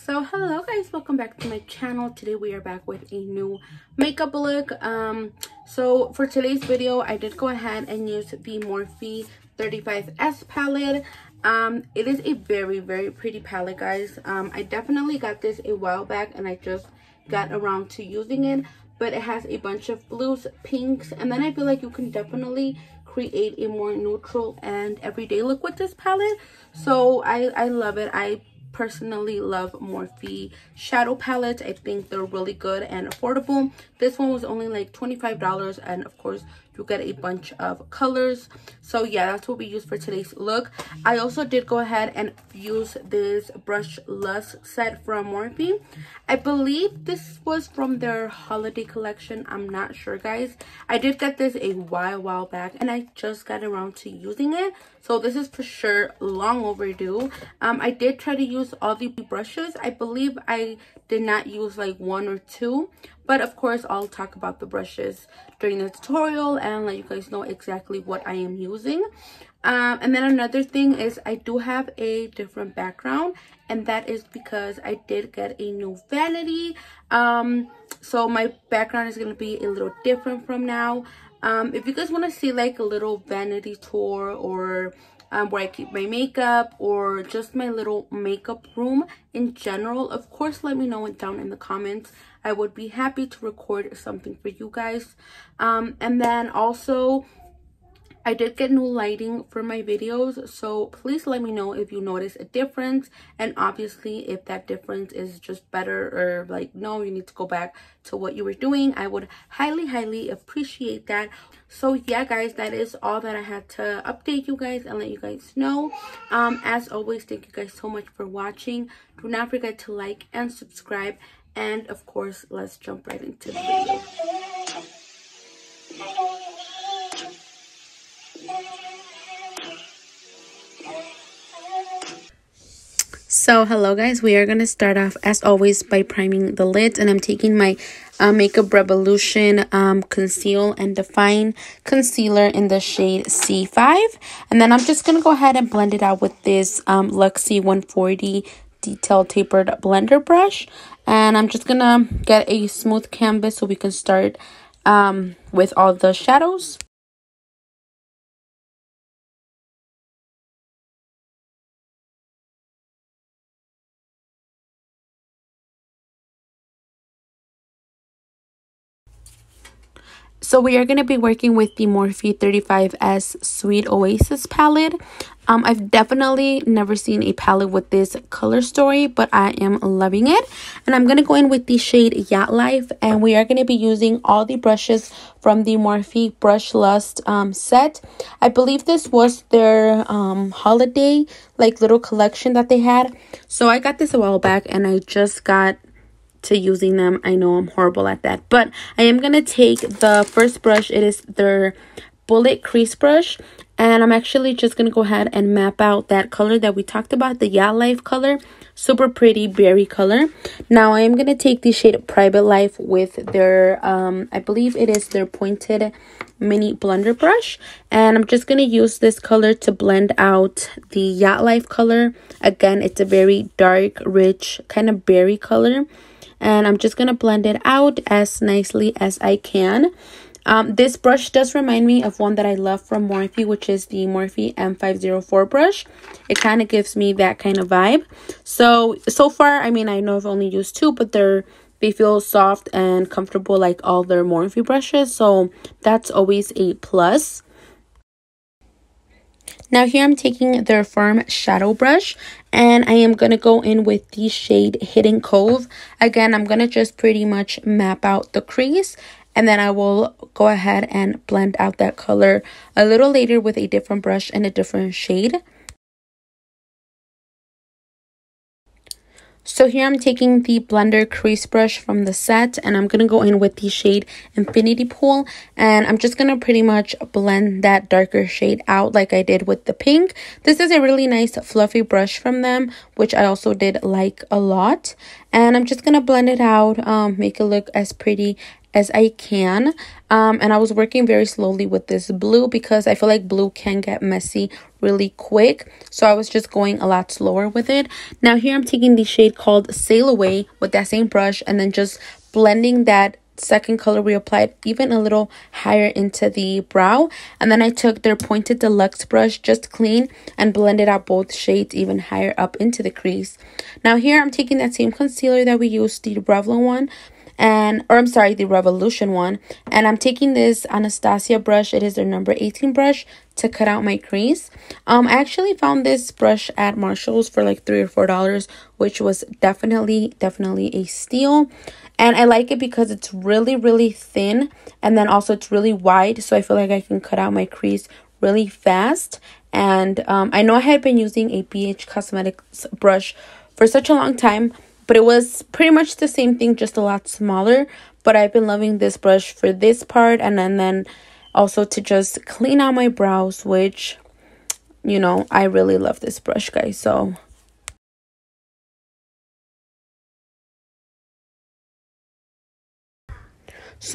So hello guys, welcome back to my channel. Today we are back with a new makeup look. So for today's video I did go ahead and use the Morphe 35s palette. It is a very pretty palette, guys. I definitely got this a while back and I just got around to using it, but it has a bunch of blues, pinks, and then I feel like you can definitely create a more neutral and everyday look with this palette. So I love it. I personally love Morphe shadow palettes. I think they're really good and affordable. This one was only like $25, and of course you get a bunch of colors. So yeah, that's what we use for today's look. I also did go ahead and use this brush lust set from Morphe. I believe this was from their holiday collection. I'm not sure, guys. I did get this a while back and I just got around to using it, so this is for sure long overdue. I did try to use all the brushes. I believe I did not use like one or two, but of course I'll talk about the brushes during the tutorial and let you guys know exactly what I am using. And then another thing is I do have a different background, and that is because I did get a new vanity. So my background is going to be a little different from now. If you guys want to see like a little vanity tour, or where I keep my makeup, or just my little makeup room in general, of course let me know it down in the comments. I would be happy to record something for you guys. And then also I did get new lighting for my videos, so please let me know if you notice a difference, and obviously if that difference is just better, or like no, you need to go back to what you were doing. I would highly appreciate that. So yeah guys, that is all that I had to update you guys and let you guys know. As always, thank you guys so much for watching. Do not forget to like and subscribe, and of course let's jump right into the video. So hello guys, we are going to start off as always by priming the lids, and I'm taking my Makeup Revolution Conceal and Define Concealer in the shade C5, and then I'm just going to go ahead and blend it out with this Luxie 140 detail tapered blender brush, and I'm just going to get a smooth canvas so we can start with all the shadows. So we are going to be working with the Morphe 35s Sweet Oasis palette. I've definitely never seen a palette with this color story, but I am loving it. And I'm going to go in with the shade Yacht Life, and we are going to be using all the brushes from the Morphe Brush Lust set. I believe this was their holiday like little collection that they had. So I got this a while back and I just got to using them. I know I'm horrible at that, but I am gonna take the first brush. It is their Bullet Crease brush, and I'm actually just gonna go ahead and map out that color that we talked about, the Yacht Life color. Super pretty berry color. Now I am gonna take the shade Private Life with their I believe it is their pointed mini blender brush, and I'm just gonna use this color to blend out the Yacht Life color. Again, it's a very dark, rich kind of berry color, and I'm just going to blend it out as nicely as I can. This brush does remind me of one that I love from Morphe, which is the Morphe M504 brush. It kind of gives me that kind of vibe. So far, I mean, I know I've only used two, but they feel soft and comfortable like all their Morphe brushes. So that's always a plus. Now here I'm taking their Firm Shadow Brush, and I am going to go in with the shade Hidden Cove. Again, I'm going to just pretty much map out the crease, and then I will go ahead and blend out that color a little later with a different brush and a different shade. So here I'm taking the blender crease brush from the set, and I'm going to go in with the shade Infinity Pool, and I'm just going to pretty much blend that darker shade out like I did with the pink. This is a really nice fluffy brush from them, which I also did like a lot, and I'm just going to blend it out, make it look as pretty as I can. And I was working very slowly with this blue because I feel like blue can get messy really quick. So I was just going a lot slower with it. Now here I'm taking the shade called Sail Away with that same brush and then just blending that second color we applied even a little higher into the brow. And then I took their Pointed Deluxe brush, just clean, and blended out both shades even higher up into the crease. Now here I'm taking that same concealer that we used, the Revlon one, the Revolution one, and I'm taking this Anastasia brush. It is their number 18 brush to cut out my crease. I actually found this brush at Marshall's for like $3 or $4, which was definitely a steal. And I like it because it's really thin, and then also it's really wide, so I feel like I can cut out my crease really fast. And I know I had been using a BH Cosmetics brush for such a long time, but it was pretty much the same thing, just a lot smaller. But I've been loving this brush for this part, and then also to just clean out my brows, which, you know, I really love this brush, guys. So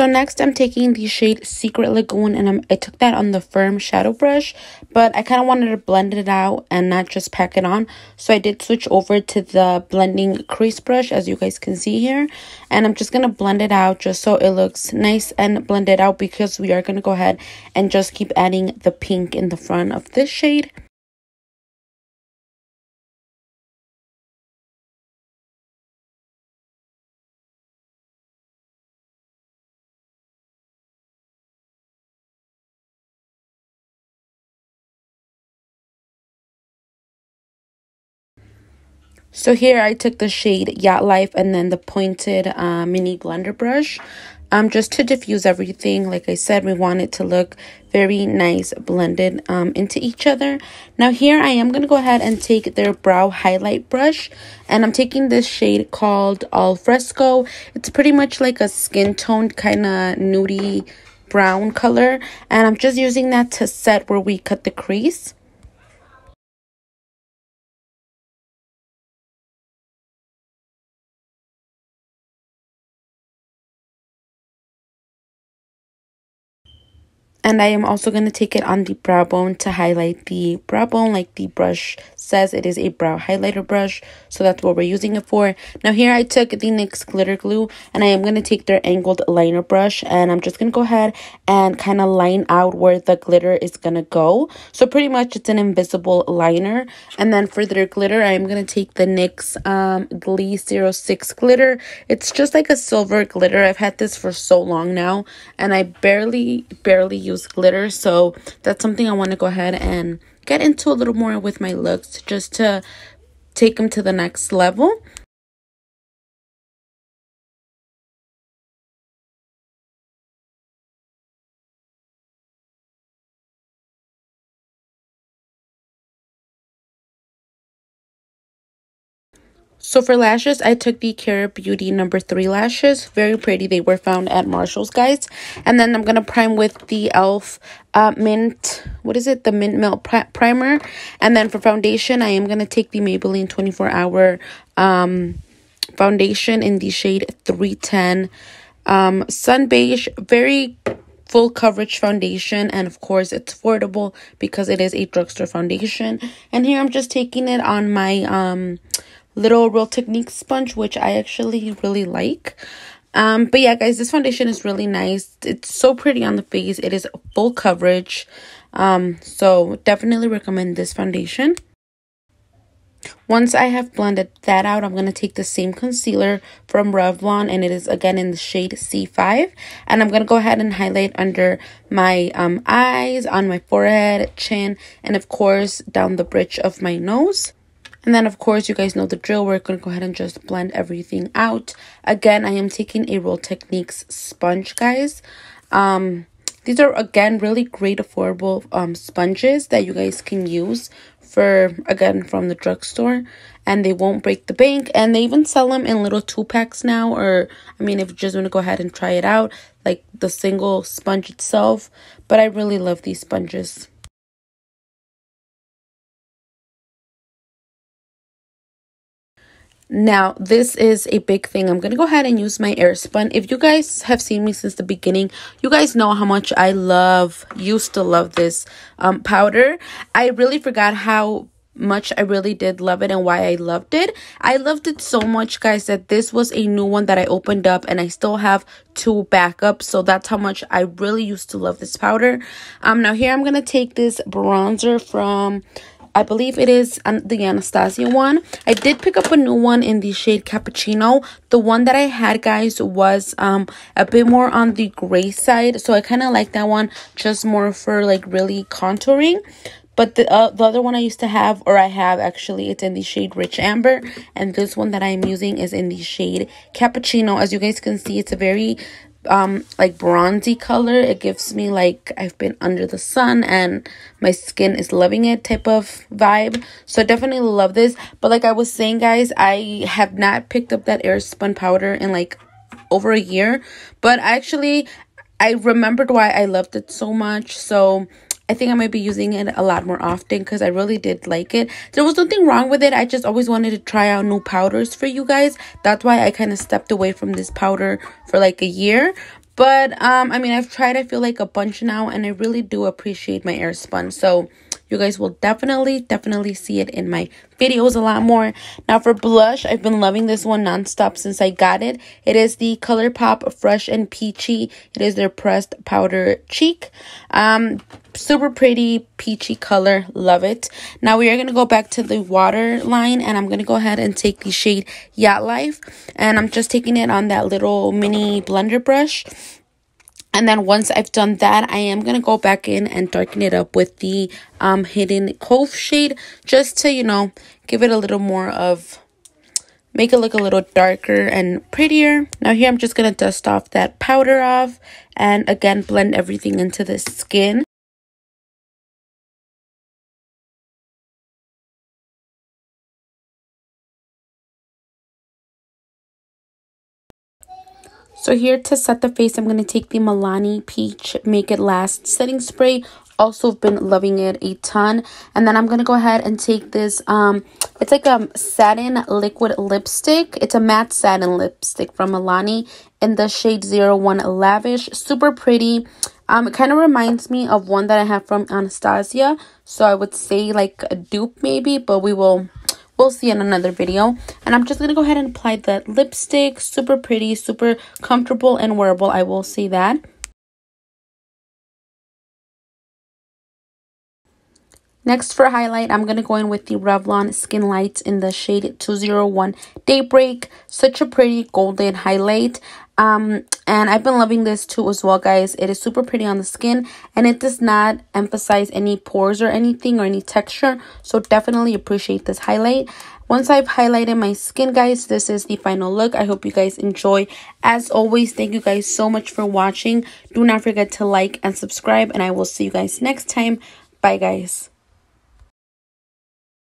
next I'm taking the shade Secret Lagoon, and I took that on the firm shadow brush, but I kind of wanted to blend it out and not just pack it on. So I did switch over to the blending crease brush, as you guys can see here. And I'm just going to blend it out just so it looks nice and blended out, because we are going to go ahead and just keep adding the pink in the front of this shade. So here I took the shade Yacht Life and then the pointed mini blender brush just to diffuse everything. Like I said, we want it to look very nice blended into each other. Now here I am going to go ahead and take their brow highlight brush, and I'm taking this shade called Alfresco. It's pretty much like a skin toned kind of nudie brown color, and I'm just using that to set where we cut the crease. And I am also going to take it on the brow bone to highlight the brow bone. Like the brush says, it is a brow highlighter brush, so that's what we're using it for. Now here I took the NYX Glitter Glue, and I am going to take their angled liner brush, and I'm just going to go ahead and kind of line out where the glitter is going to go. So pretty much it's an invisible liner. And then for their glitter, I am going to take the NYX Glee 06 glitter. It's just like a silver glitter. I've had this for so long now, and I barely use glitter, so that's something I want to go ahead and get into a little more with my looks, just to take them to the next level. So for lashes, I took the Cara Beauty number 3 lashes. Very pretty. They were found at Marshall's, guys. And then I'm going to prime with the e.l.f. Mint, the Mint Melt Primer. And then for foundation, I am going to take the Maybelline 24-Hour foundation in the shade 310 Sun Beige. Very full coverage foundation, and of course it's affordable because it is a drugstore foundation. And here I'm just taking it on my little Real Techniques sponge, which I actually really like. But yeah, guys, this foundation is really nice. It's so pretty on the face. It is full coverage. So definitely recommend this foundation. Once I have blended that out, I'm going to take the same concealer from Revlon, and it is again in the shade C5. And I'm going to go ahead and highlight under my eyes, on my forehead, chin, and of course down the bridge of my nose. And then, of course, you guys know the drill. We're going to go ahead and just blend everything out. Again, I am taking a Real Techniques sponge, guys. These are, again, really great affordable sponges that you guys can use again, from the drugstore. And they won't break the bank. And they even sell them in little 2-packs now. Or, I mean, if you just want to go ahead and try it out, like the single sponge itself. But I really love these sponges. Now, this is a big thing. I'm going to go ahead and use my Airspun. If you guys have seen me since the beginning, you guys know how much I used to love this powder. I really forgot how much I really did love it and why I loved it. I loved it so much, guys, that this was a new one that I opened up, and I still have 2 backups. So that's how much I really used to love this powder. Now here I'm going to take this bronzer from, I believe it is the Anastasia one. I did pick up a new one in the shade Cappuccino. The one that I had, guys, was a bit more on the gray side. So I kind of like that one, just more for like really contouring. But the other one I used to have, or I have actually, it's in the shade Rich Amber. And this one that I'm using is in the shade Cappuccino. As you guys can see, it's a very like bronzy color. It gives me like I've been under the sun and my skin is loving it type of vibe. So I definitely love this. But like I was saying, guys, I have not picked up that Airspun powder in like over a year. But actually, I remembered why I loved it so much. So I think I might be using it a lot more often because I really did like it. There was nothing wrong with it. I just always wanted to try out new powders for you guys. That's why I kind of stepped away from this powder for like a year. But, I mean, I've tried, I feel like, a bunch now, and I really do appreciate my Airspun. So you guys will definitely see it in my videos a lot more. Now for blush, I've been loving this one nonstop since I got it. It is the ColourPop Fresh and Peachy. It is their pressed powder cheek. Super pretty peachy color. Love it. Now we are going to go back to the waterline, and I'm going to go ahead and take the shade Yacht Life. And I'm just taking it on that little mini blender brush. And then once I've done that, I am going to go back in and darken it up with the hidden Cove shade. Just to, you know, give it a little more of, make it look a little darker and prettier. Now here I'm just going to dust off that powder off. And again, blend everything into the skin. So here to set the face, I'm going to take the Milani Peach Make It Last setting spray. Also been loving it a ton. And then I'm going to go ahead and take this, it's like a satin liquid lipstick. It's a matte satin lipstick from Milani in the shade 01 Lavish. Super pretty. It kind of reminds me of one that I have from Anastasia. So I would say like a dupe maybe, but we'll see in another video. And I'm just going to go ahead and apply the lipstick. Super pretty, super comfortable and wearable. I will say that. Next for highlight, I'm going to go in with the Revlon Skin Light in the shade 201 Daybreak. Such a pretty golden highlight. And I've been loving this too as well, guys. It is super pretty on the skin, and it does not emphasize any pores or anything or any texture. So definitely appreciate this highlight. Once I've highlighted my skin, guys, this is the final look. I hope you guys enjoy. As always, thank you guys so much for watching. Do not forget to like and subscribe, and I will see you guys next time. Bye, guys.